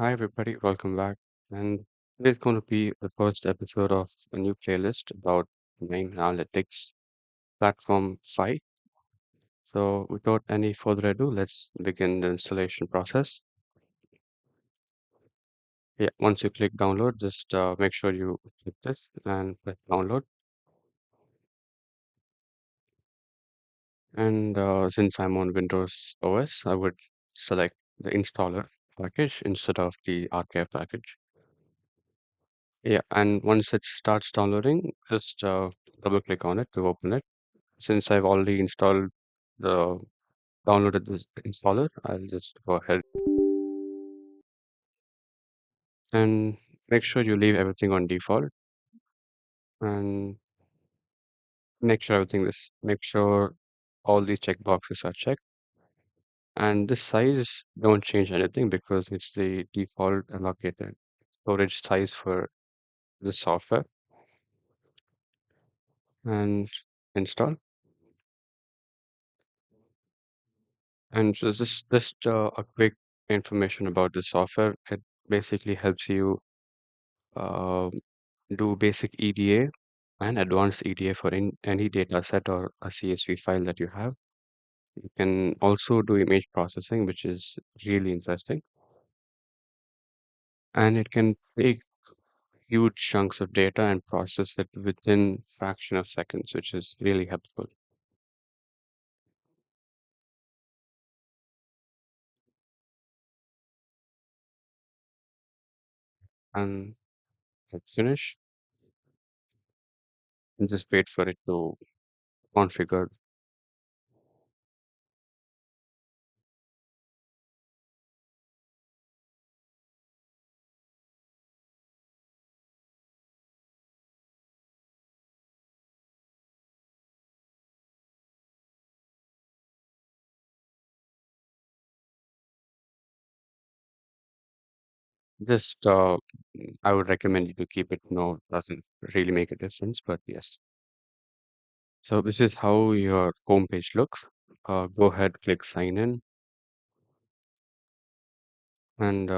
Hi, everybody, welcome back. And today's going to be the first episode of a new playlist about KNIME Analytics Platform 5. So, without any further ado, let's begin the installation process. Yeah, once you click download, just make sure you click this and press download. And since I'm on Windows OS, I would select the installer package instead of the archive package. Yeah, and once it starts downloading, just double click on it to open it. Since I've already installed the downloaded this installer, I'll just go ahead and make sure you leave everything on default and make sure all these checkboxes are checked. And this size, don't change anything because it's the default allocated storage size for the software. And install. And just a quick information about the software. It basically helps you uh, do basic EDA and advanced EDA for any data set or a CSV file that you have. You can also do image processing, which is really interesting. And it can take huge chunks of data and process it within fraction of seconds, which is really helpful. And let's finish and just wait for it to configure. Just I would recommend you to keep it. No, it doesn't really make a difference, but yes. So this is how your home page looks. Go ahead, click sign in, and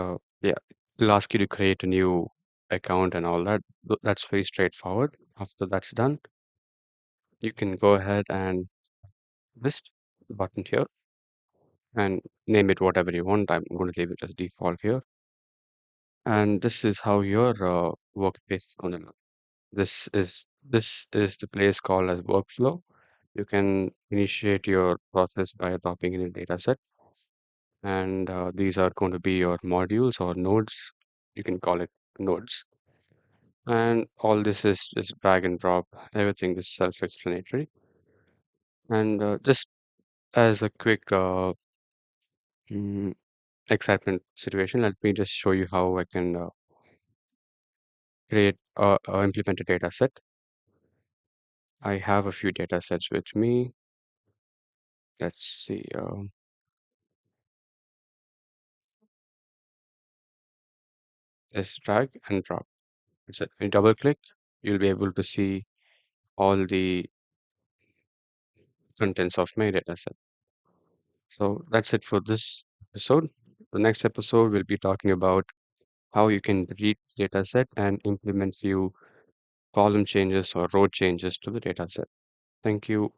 yeah, it'll ask you to create a new account and all that. That's very straightforward. After that's done, you can go ahead and list the button here and name it whatever you want. I'm going to leave it as default here. And this is how your workspace is going to look. This is the place called as workflow. You can initiate your process by adopting any data set, and these are going to be your modules or nodes. You can call it nodes. And all this is just drag and drop. Everything is self-explanatory. And just as a quick mm, excitement situation, let me just show you how I can create implement a data set. I have a few data sets with me. Let's see. Just drag and drop. It's a double click. You'll be able to see all the contents of my data set. So that's it for this episode. The next episode, we'll be talking about how you can read data set and implement few column changes or row changes to the data set. Thank you.